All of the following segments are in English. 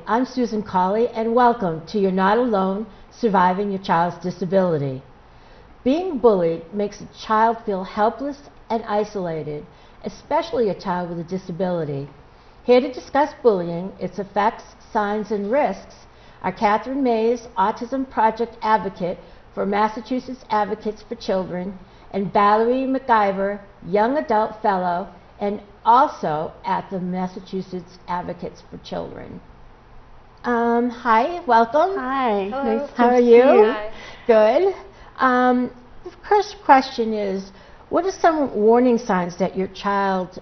I'm Susan Colley, and welcome to You're Not Alone, Surviving Your Child's Disability. Being bullied makes a child feel helpless and isolated, especially a child with a disability. Here to discuss bullying, its effects, signs, and risks are Catherine Mays, Autism Project Advocate for Massachusetts Advocates for Children, and Valerie McIver, Young Adult Fellow, and also at the Massachusetts Advocates for Children. Hi, welcome. Hi. Hello. Nice How to are see you? Hi. Good. The first question is, what are some warning signs that your child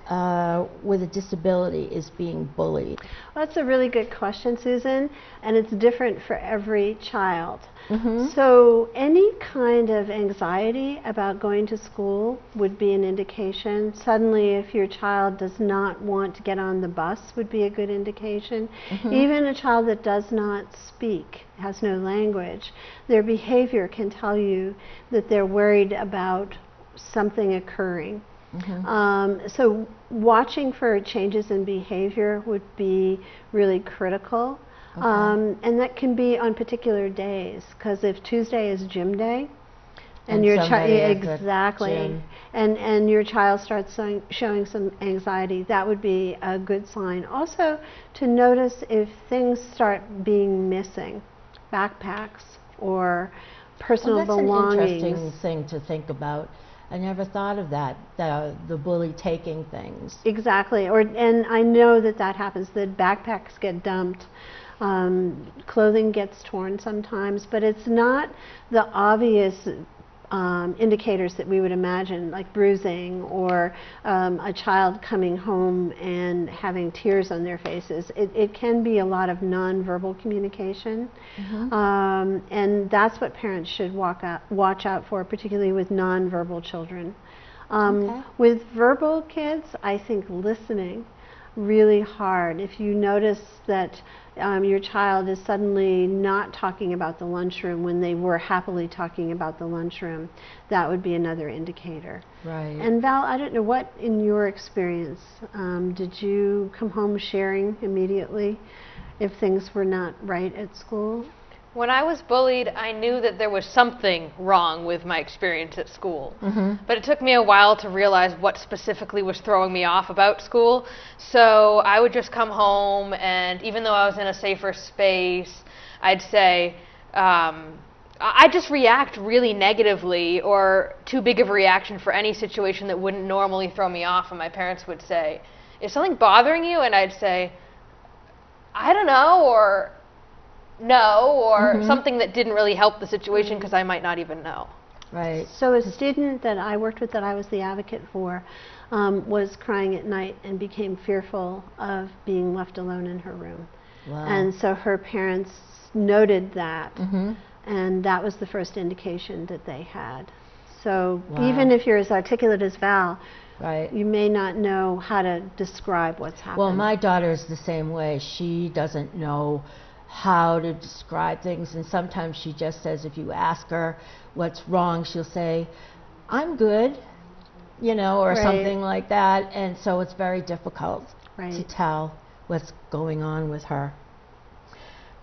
with a disability is being bullied? Well, that's a really good question, Susan, and it's different for every child. Mm-hmm. So any kind of anxiety about going to school would be an indication. Suddenly, if your child does not want to get on the bus would be a good indication. Mm-hmm. Even a child that does not speak, has no language, their behavior can tell you that they're worried about something occurring. Mm-hmm. So watching for changes in behavior would be really critical. Okay. And that can be on particular days, because if Tuesday is gym day, And your somebody child at the exactly, gym. and your child starts showing some anxiety, that would be a good sign. Also, to notice if things start being missing, backpacks or personal Well, that's belongings. an interesting thing to think about. I never thought of that, the bully taking things. Exactly, and I know that happens. That backpacks get dumped, clothing gets torn sometimes, but it's not the obvious indicators that we would imagine, like bruising or a child coming home and having tears on their faces. It can be a lot of nonverbal communication, Mm-hmm. and that's what parents should watch out for, particularly with nonverbal children. Okay. With verbal kids, I think listening really hard. If you notice that your child is suddenly not talking about the lunchroom when they were happily talking about the lunchroom, that would be another indicator. Right. And Val, I don't know, what in your experience, did you come home sharing immediately if things were not right at school? When I was bullied, I knew that there was something wrong with my experience at school. Mm-hmm. But it took me a while to realize what specifically was throwing me off about school. So I would just come home, and even though I was in a safer space, I'd say, I just react really negatively, or too big of a reaction for any situation that wouldn't normally throw me off. And my parents would say, "Is something bothering you?" And I'd say, "I don't know," or "No," or Mm-hmm. something that didn't really help the situation because I might not even know. Right. So a student that I worked with, that I was the advocate for, was crying at night and became fearful of being left alone in her room. Wow. And so her parents noted that, Mm-hmm. and that was the first indication that they had. So Wow. even if you're as articulate as Val, Right. you may not know how to describe what's happening. Well, my daughter is the same way. She doesn't know how to describe things, and sometimes she just says, if you ask her what's wrong, she'll say, "I'm good," or Right. something like that, and so it's very difficult to Right. tell what's going on with her.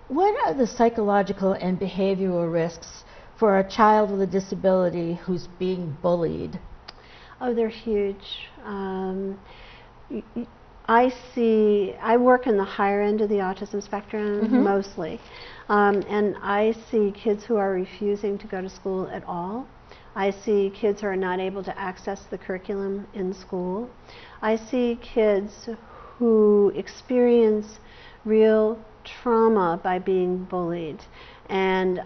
What are the psychological and behavioral risks for a child with a disability who's being bullied? Oh, they're huge. I work in the higher end of the autism spectrum Mhm. mostly, and I see kids who are refusing to go to school at all. I see kids who are not able to access the curriculum in school. I see kids who experience real trauma by being bullied, and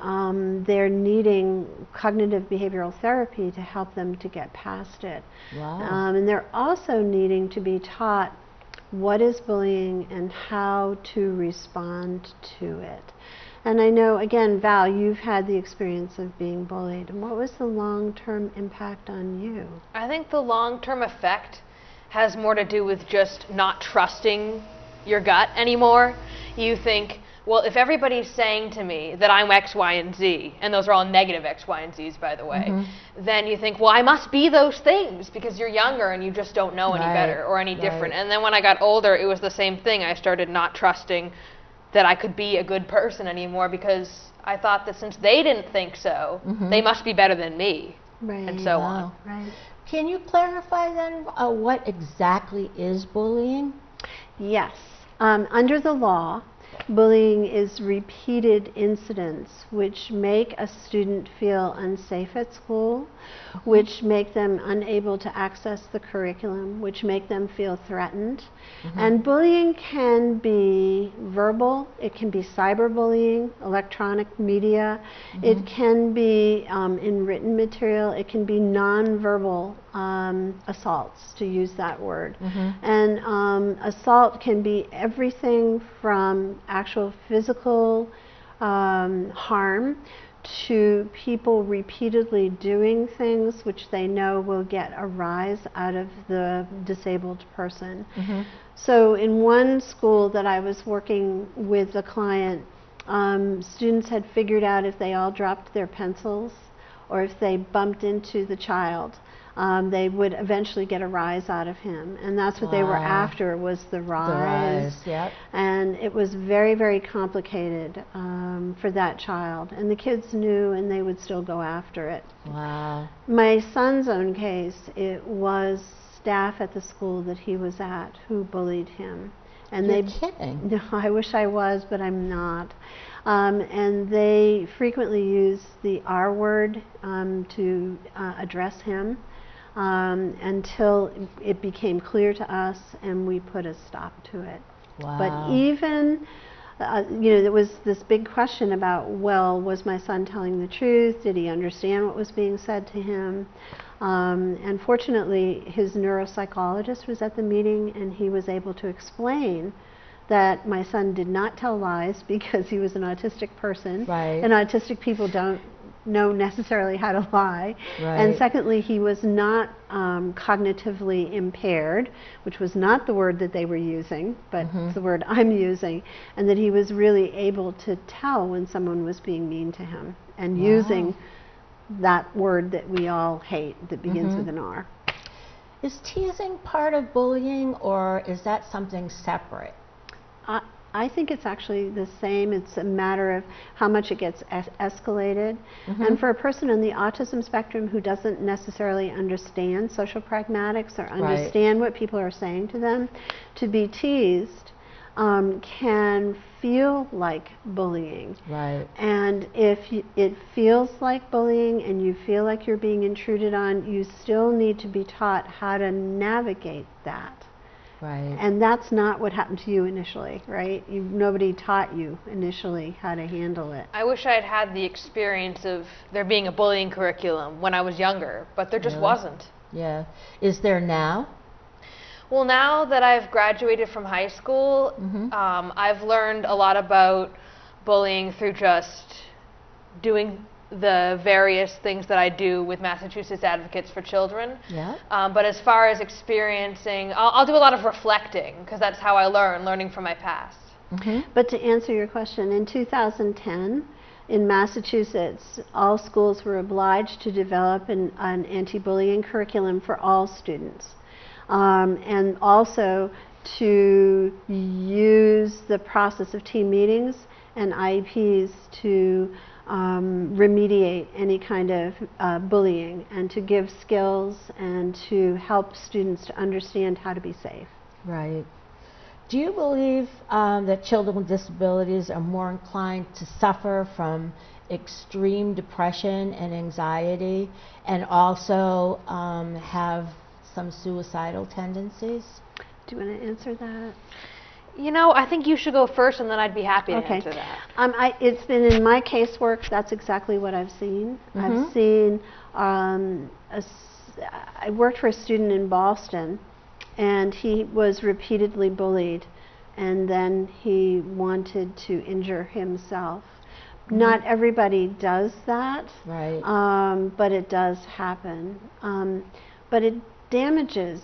they're needing cognitive behavioral therapy to help them to get past it. Wow. And they're also needing to be taught what is bullying and how to respond to it. And I know, again, Val, you've had the experience of being bullied. And what was the long-term impact on you? I think the long-term effect has more to do with just not trusting your gut anymore. You think, well, if everybody's saying to me that I'm X, Y, and Z, and those are all negative X, Y, and Z's, by the way, Mm-hmm. then you think, well, I must be those things because you're younger and you just don't know any Right, better or any right. different. And then when I got older, it was the same thing. I started not trusting that I could be a good person anymore, because I thought that since they didn't think so, they must be better than me, and so on. Right. Can you clarify then what exactly is bullying? Yes. Under the law, bullying is repeated incidents which make a student feel unsafe at school, which make them unable to access the curriculum, which make them feel threatened. And bullying can be verbal, it can be cyberbullying, electronic media, it can be in written material, it can be nonverbal assaults, to use that word. And assault can be everything from actual physical harm to people repeatedly doing things which they know will get a rise out of the disabled person. So in one school that I was working with a client, students had figured out if they all dropped their pencils or if they bumped into the child, they would eventually get a rise out of him. And that's what they were after, was the rise. Yep. And it was very, very complicated for that child. And the kids knew, and they would still go after it. Wow. My son's own case, it was staff at the school that he was at who bullied him. And You're kidding. No, I wish I was, but I'm not. And they frequently use the R word to address him until it became clear to us, and we put a stop to it. Wow. But even, there was this big question about, well, was my son telling the truth? Did he understand what was being said to him? And fortunately, his neuropsychologist was at the meeting, and he was able to explain that my son did not tell lies because he was an autistic person. Right. And autistic people don't know necessarily how to lie. Right. And secondly, he was not cognitively impaired, which was not the word that they were using, but it's the word I'm using, and that he was really able to tell when someone was being mean to him and using that word that we all hate that begins with an R. Is teasing part of bullying, or is that something separate? I think it's actually the same. It's a matter of how much it gets escalated. And for a person on the autism spectrum who doesn't necessarily understand social pragmatics or understand what people are saying to them, to be teased can feel like bullying. Right. And if it feels like bullying and you feel like you're being intruded on, you still need to be taught how to navigate that. Right. And that's not what happened to you initially, right? Nobody taught you initially how to handle it. I wish I had had the experience of there being a bullying curriculum when I was younger, but there just wasn't. Yeah. Is there now? Well, now that I've graduated from high school, I've learned a lot about bullying through just doing the various things that I do with Massachusetts Advocates for Children. Yeah. But as far as experiencing, I'll do a lot of reflecting, because that's how I learning from my past. But to answer your question, in 2010, in Massachusetts, all schools were obliged to develop an anti-bullying curriculum for all students. And also to use the process of team meetings and IEPs to remediate any kind of bullying, and to give skills and to help students to understand how to be safe. Right. Do you believe that children with disabilities are more inclined to suffer from extreme depression and anxiety, and also have some suicidal tendencies? Do you want to answer that? You know, I think you should go first, and then I'd be happy to answer that. It's been in my casework, that's exactly what I've seen. I've seen, I worked for a student in Boston, and he was repeatedly bullied, and then he wanted to injure himself. Not everybody does that, right. But it does happen. But it damages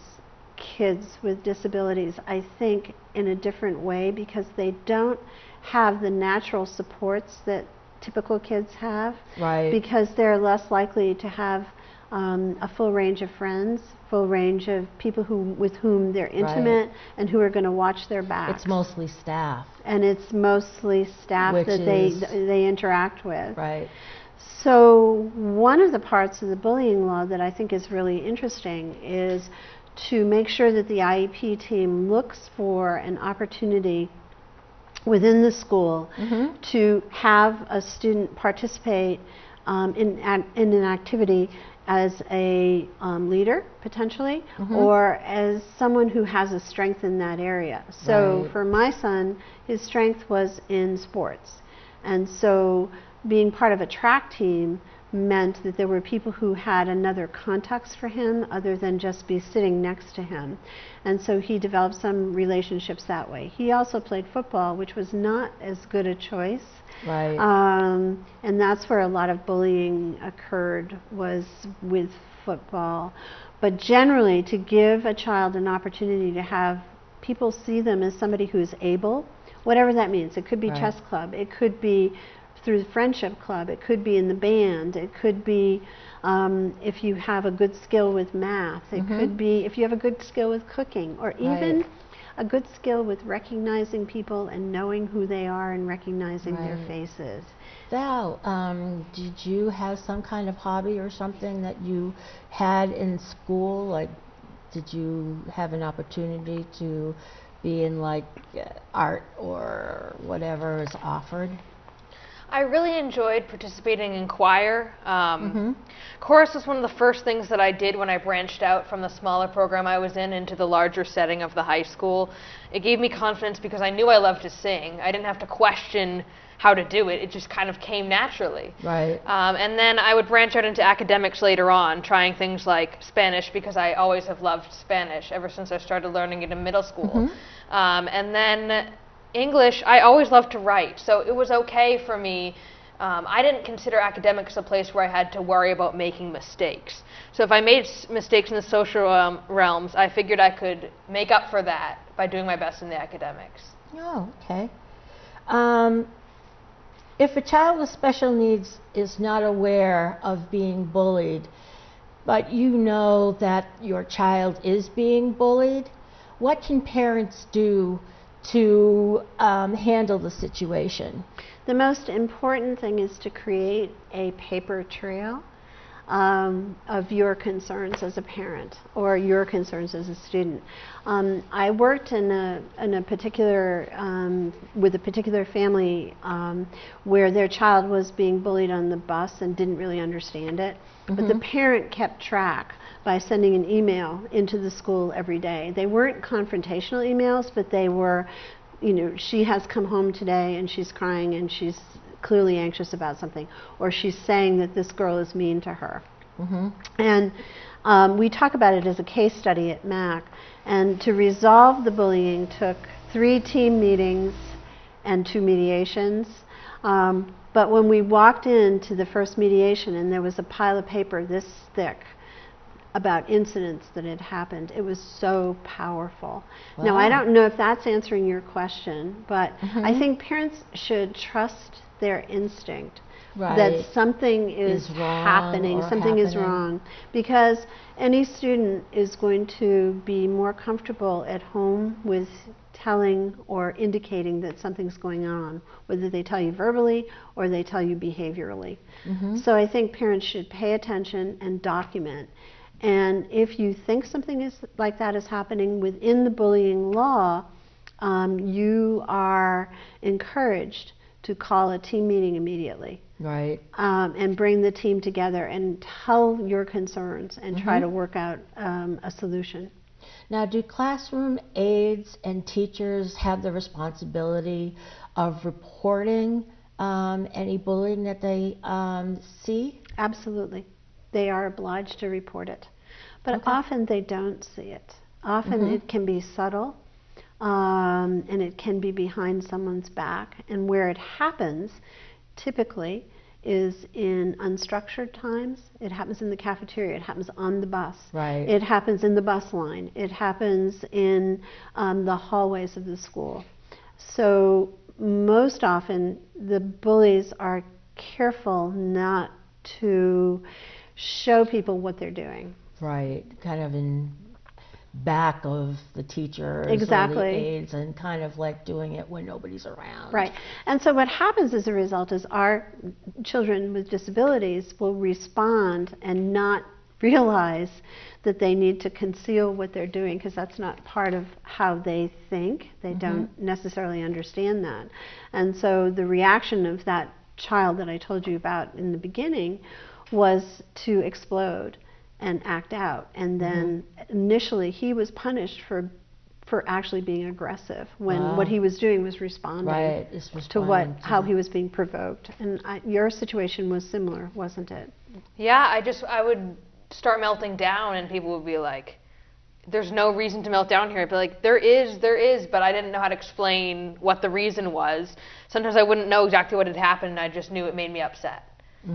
kids with disabilities, I think, in a different way, because they don't have the natural supports that typical kids have, Right. because they're less likely to have a full range of friends, full range of people with whom they're intimate and who are going to watch their backs. It's mostly staff. And it's mostly staff that they interact with. Right. So one of the parts of the bullying law that I think is really interesting is to make sure that the IEP team looks for an opportunity within the school to have a student participate in an activity as a leader, potentially, or as someone who has a strength in that area. So for my son, his strength was in sports. And so being part of a track team meant that there were people who had another context for him other than just be sitting next to him. And so he developed some relationships that way. He also played football, which was not as good a choice. Right. And that's where a lot of bullying occurred, was with football. But generally, to give a child an opportunity to have people see them as somebody who is able, whatever that means. It could be chess club, it could be through the friendship club, it could be in the band, it could be if you have a good skill with math, it could be if you have a good skill with cooking, or even a good skill with recognizing people and knowing who they are and recognizing their faces. Val, did you have some kind of hobby or something that you had in school? Like, did you have an opportunity to be in like art or whatever is offered? I really enjoyed participating in choir. Chorus was one of the first things that I did when I branched out from the smaller program I was in into the larger setting of the high school. It gave me confidence because I knew I loved to sing. I didn't have to question how to do it. It just kind of came naturally. Right. And then I would branch out into academics later on, trying things like Spanish, because I always have loved Spanish ever since I started learning it in middle school. And then English, I always loved to write, so it was okay for me. I didn't consider academics a place where I had to worry about making mistakes. So if I made mistakes in the social realms, I figured I could make up for that by doing my best in the academics. Oh, okay. If a child with special needs is not aware of being bullied, but you know that your child is being bullied, what can parents do to handle the situation? The most important thing is to create a paper trail of your concerns as a parent or your concerns as a student. I worked in a particular with a particular family where their child was being bullied on the bus and didn't really understand it, but the parent kept track by sending an email into the school every day. They weren't confrontational emails, but they were, you know, she has come home today and she's crying and she's clearly anxious about something, or she's saying that this girl is mean to her. And we talk about it as a case study at MAC. And to resolve the bullying took 3 team meetings and 2 mediations. But when we walked into the first mediation and there was a pile of paper this thick about incidents that had happened, it was so powerful. Wow. Now, I don't know if that's answering your question, but I think parents should trust their instinct that something is happening, something is wrong, because any student is going to be more comfortable at home with telling or indicating that something's going on, whether they tell you verbally or they tell you behaviorally. So I think parents should pay attention and document. And if you think something is like that is happening within the bullying law, you are encouraged to call a team meeting immediately. Right. And bring the team together and tell your concerns and try to work out a solution. Now, do classroom aides and teachers have the responsibility of reporting any bullying that they see? Absolutely. They are obliged to report it. But often they don't see it. Often it can be subtle, and it can be behind someone's back. And where it happens, typically, is in unstructured times. It happens in the cafeteria. It happens on the bus. Right. It happens in the bus line. It happens in the hallways of the school. So most often, the bullies are careful not to show people what they're doing. Right, kind of in back of the teachers or Exactly. the aides, and kind of like doing it when nobody's around. Right. And so what happens as a result is our children with disabilities will respond and not realize that they need to conceal what they're doing, because that's not part of how they think. They don't necessarily understand that. And so the reaction of that child that I told you about in the beginning was to explode and act out. And then initially he was punished for actually being aggressive when what he was doing was responding to how he was being provoked. And your situation was similar, wasn't it? Yeah, I would start melting down, and people would be like, there's no reason to melt down here. I'd be like, there is, but I didn't know how to explain what the reason was. Sometimes I wouldn't know exactly what had happened, I just knew it made me upset.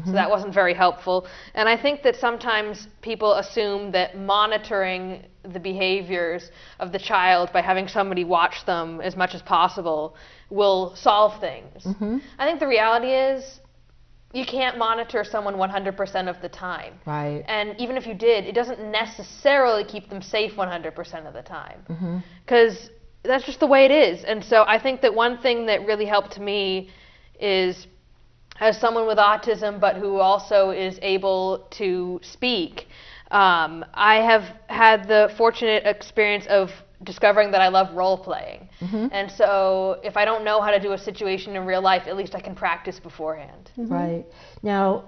So that wasn't very helpful. And I think that sometimes people assume that monitoring the behaviors of the child by having somebody watch them as much as possible will solve things. I think the reality is you can't monitor someone 100% of the time. Right. And even if you did, it doesn't necessarily keep them safe 100% of the time. Because that's just the way it is. And so I think that one thing that really helped me is, as someone with autism but who also is able to speak, I have had the fortunate experience of discovering that I love role playing. And so if I don't know how to do a situation in real life, at least I can practice beforehand. Right. Now,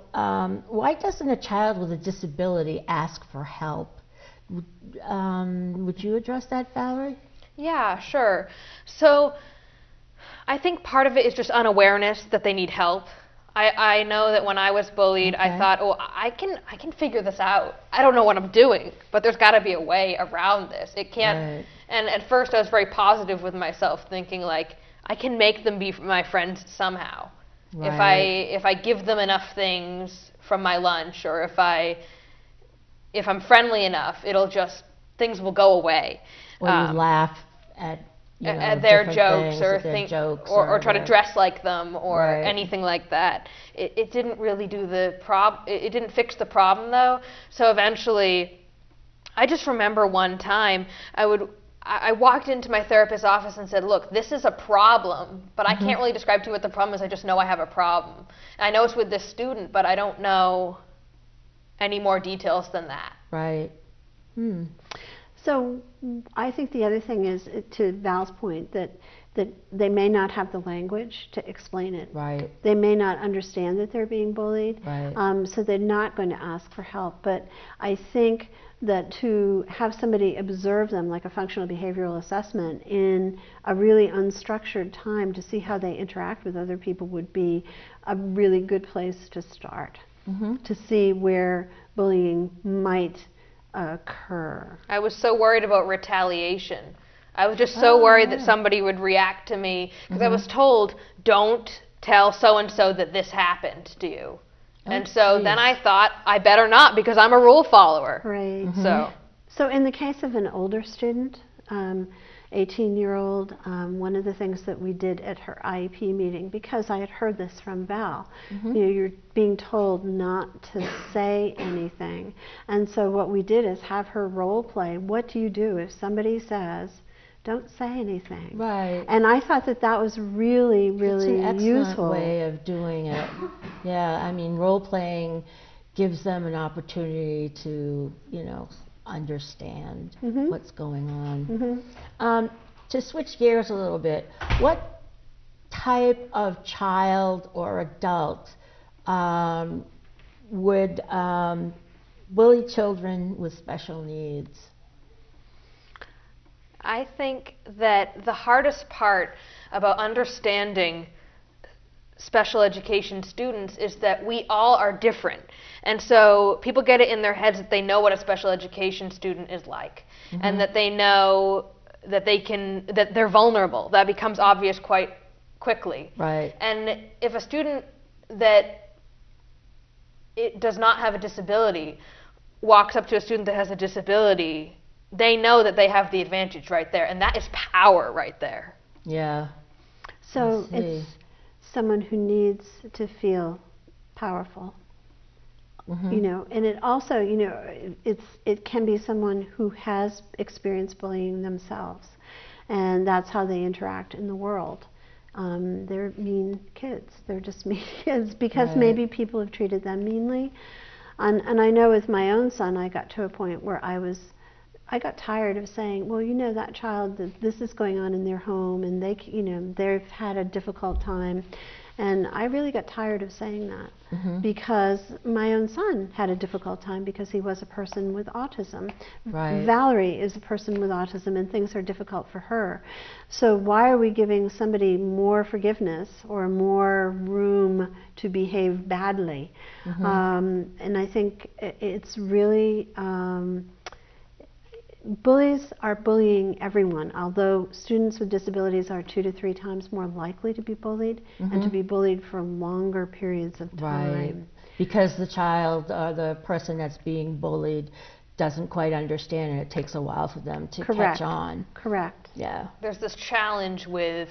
why doesn't a child with a disability ask for help? Would you address that, Valerie? Yeah, sure. So I think part of it is just unawareness that they need help. I know that when I was bullied, I thought, oh, I can figure this out. I don't know what I'm doing, but there's got to be a way around this. It can't. Right. And at first, I was very positive with myself, thinking like, I can make them be my friends somehow. Right. If I give them enough things from my lunch, or if I'm friendly enough, things will go away. Or you laugh at their jokes, things, or try to dress like them, or Right. anything like that. It didn't really do the problem. It didn't fix the problem though. So eventually, I just remember one time I walked into my therapist's office and said, look, this is a problem, but I can't really describe to you what the problem is. I just know I have a problem. And I know it's with this student, but I don't know any more details than that. Right. So I think the other thing is, to Val's point, that they may not have the language to explain it. Right. They may not understand that they're being bullied. Right. So they're not going to ask for help. But I think that to have somebody observe them, like a functional behavioral assessment, in a really unstructured time to see how they interact with other people would be a really good place to start, to see where bullying might occur. I was so worried about retaliation. I was just so worried that somebody would react to me, because I was told, don't tell so-and-so that this happened to you. And so then I thought, I better not, because I'm a rule follower. Right. So in the case of an older student, 18-year-old, one of the things that we did at her IEP meeting, because I had heard this from Val, you're being told not to say anything. And so what we did is have her role play. What do you do if somebody says, don't say anything? Right. And I thought that was really, really It's an excellent useful way of doing it. Yeah, I mean, role playing gives them an opportunity to, understand what's going on. To switch gears a little bit, what type of child or adult would bully children with special needs? I think that the hardest part about understanding special education students is that we all are different. And so people get it in their heads that they know what a special education student is like, and that they know that that they're vulnerable. That becomes obvious quite quickly. Right. And if a student that it does not have a disability walks up to a student that has a disability, they know that they have the advantage right there, and that is power right there. Yeah. So I see. it's someone who needs to feel powerful. You know, and it also, you know, it can be someone who has experienced bullying themselves, and that's how they interact in the world. They're mean kids. They're just mean kids because Right. maybe people have treated them meanly. And I know with my own son, I got to a point where I got tired of saying, well, you know, that child, this is going on in their home, and they, you know, they've had a difficult time. And I really got tired of saying that because my own son had a difficult time because he was a person with autism. Right. Valerie is a person with autism, and things are difficult for her. So why are we giving somebody more forgiveness or more room to behave badly? And I think it's really... bullies are bullying everyone, although students with disabilities are 2 to 3 times more likely to be bullied and to be bullied for longer periods of time. Right. Because the child or the person that's being bullied doesn't quite understand, and it takes a while for them to catch on. Correct. Yeah. There's this challenge with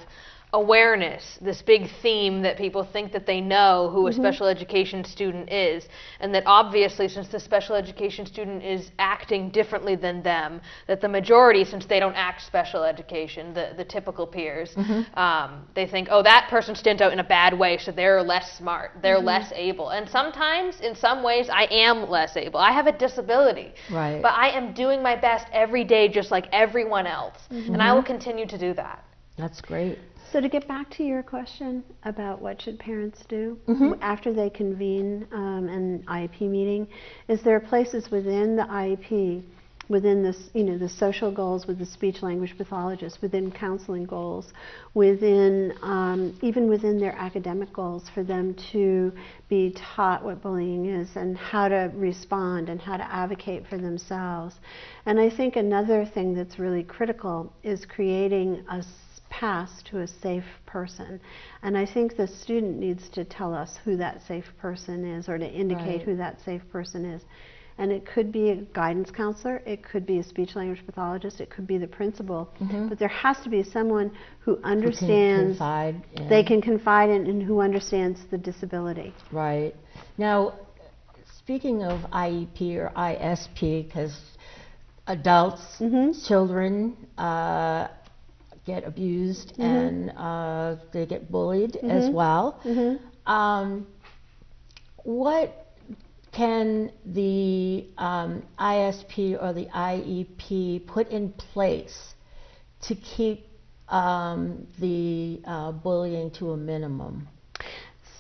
awareness, this big theme that people think that they know who a special education student is, and that obviously, since the special education student is acting differently than them, that the majority, since they don't act special education, the typical peers, they think, oh, that person stands out in a bad way, so they're less smart, they're less able. And sometimes, in some ways, I am less able. I have a disability, Right. but I am doing my best every day just like everyone else, and I will continue to do that. That's great. So to get back to your question about what should parents do after they convene an IEP meeting, is there are places within the IEP, within this, you know, the social goals with the speech language pathologist, within counseling goals, within even within their academic goals, for them to be taught what bullying is and how to respond and how to advocate for themselves. And I think another thing that's really critical is creating a pass to a safe person. And I think the student needs to tell us who that safe person is, or to indicate Right. who that safe person is. And it could be a guidance counselor, it could be a speech language pathologist, it could be the principal, but there has to be someone who understands, they can confide in, and who understands the disability. Right. Now, speaking of IEP or ISP, because adults, children get abused and they get bullied as well. What can the ISP or the IEP put in place to keep the bullying to a minimum?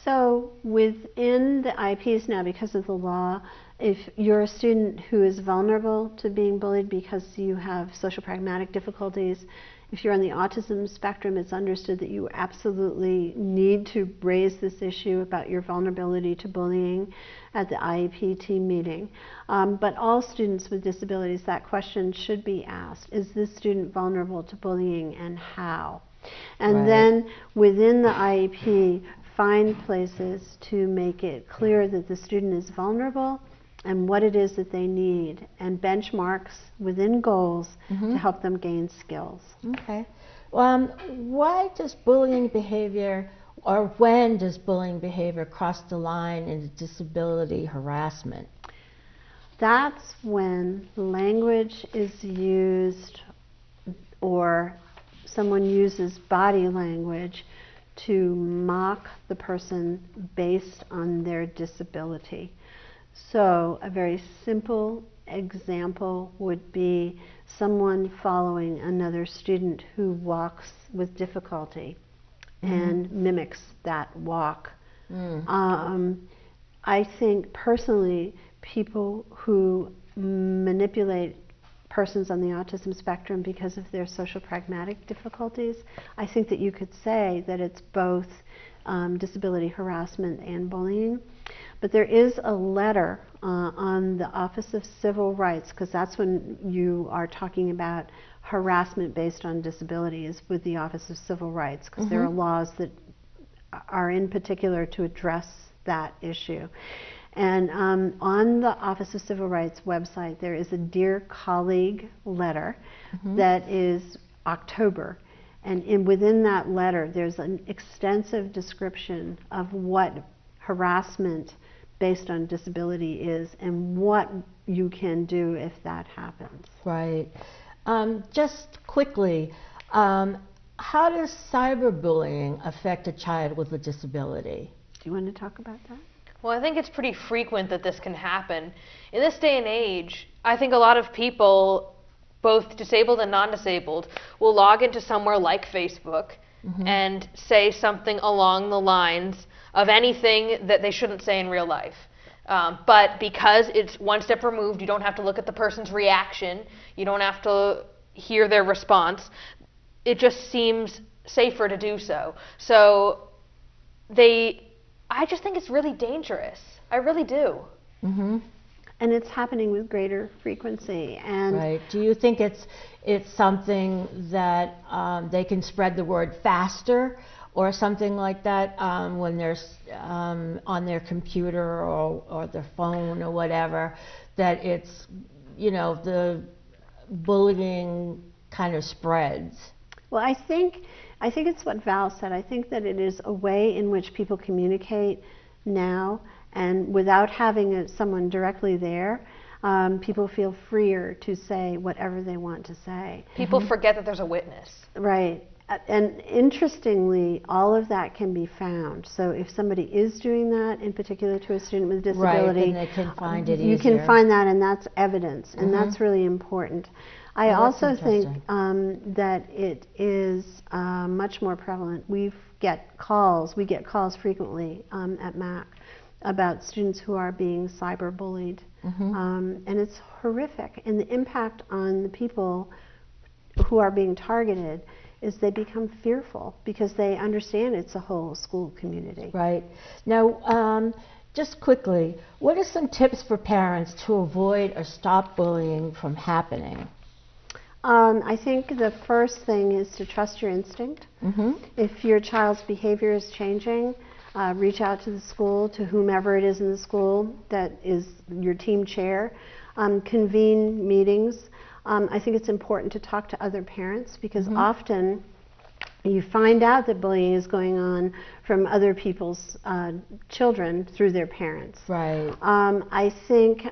So within the IEPs now, because of the law, if you're a student who is vulnerable to being bullied because you have social pragmatic difficulties, if you're on the autism spectrum, it's understood that you absolutely need to raise this issue about your vulnerability to bullying at the IEP team meeting. But all students with disabilities, that question should be asked. Is this student vulnerable to bullying, and how? And then within the IEP, find places to make it clear that the student is vulnerable and what it is that they need, and benchmarks within goals to help them gain skills. Okay. Why does bullying behavior, or when does bullying behavior cross the line into disability harassment? That's when language is used, or someone uses body language to mock the person based on their disability. So a very simple example would be someone following another student who walks with difficulty and mimics that walk. I think personally, people who manipulate persons on the autism spectrum because of their social pragmatic difficulties, I think that you could say that it's both disability harassment and bullying. But there is a letter on the Office of Civil Rights, because that's when you are talking about harassment based on disability, is with the Office of Civil Rights, because there are laws that are in particular to address that issue. And on the Office of Civil Rights website, there is a Dear Colleague letter that is October. And within that letter, there's an extensive description of what harassment based on disability is and what you can do if that happens. Right. Just quickly, how does cyberbullying affect a child with a disability? Do you want to talk about that? Well, I think it's pretty frequent that this can happen. In this day and age, I think a lot of people, both disabled and non-disabled, will log into somewhere like Facebook and say something along the lines of anything that they shouldn't say in real life. But because it's one step removed, you don't have to look at the person's reaction, you don't have to hear their response, it just seems safer to do so. So I just think it's really dangerous. I really do. And it's happening with greater frequency. And right. Do you think it's something that they can spread the word faster, or something like that, when they're on their computer or their phone or whatever, that it's, the bullying kind of spreads? Well, I think it's what Val said. I think that it is a way in which people communicate now, and without having someone directly there, people feel freer to say whatever they want to say. People forget that there's a witness. Right. And interestingly, all of that can be found. So if somebody is doing that, in particular to a student with a disability, right, then they can find it easier. You can find that, and that's evidence, and that's really important. I also think that it is much more prevalent. We get calls frequently at MAC about students who are being cyberbullied, and it's horrific. And the impact on the people who are being targeted is they become fearful because they understand it's a whole school community. Right. Now, just quickly, what are some tips for parents to avoid or stop bullying from happening? I think the first thing is to trust your instinct. If your child's behavior is changing, reach out to the school, to whomever it is in the school that is your team chair. Convene meetings. I think it's important to talk to other parents, because often you find out that bullying is going on from other people's children through their parents. Right. I think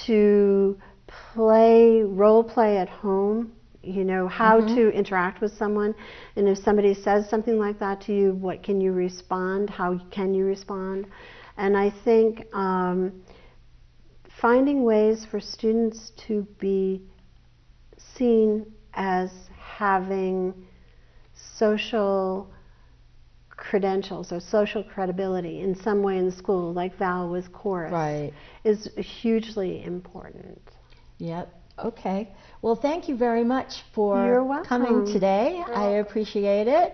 to role play at home, how to interact with someone, and if somebody says something like that to you, what can you respond? How can you respond? And I think finding ways for students to be seen as having social credentials or social credibility in some way in the school, like Val with chorus, right, is hugely important. Yep. Okay. Well, thank you very much for You're welcome. coming today. I appreciate it.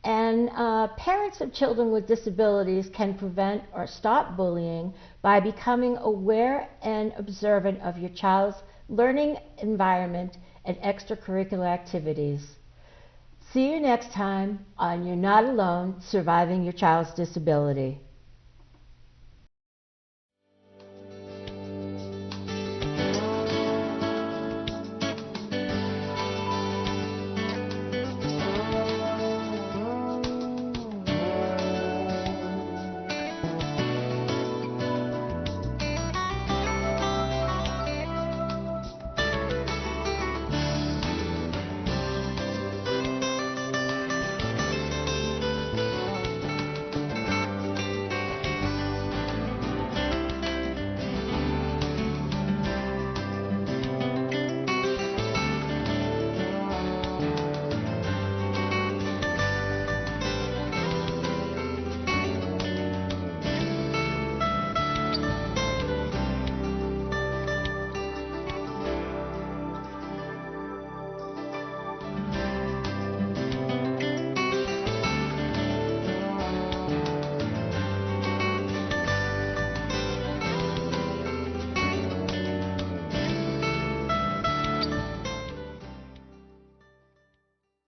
And parents of children with disabilities can prevent or stop bullying by becoming aware and observant of your child's learning environment and extracurricular activities. See you next time on You're Not Alone, Surviving Your Child's Disability.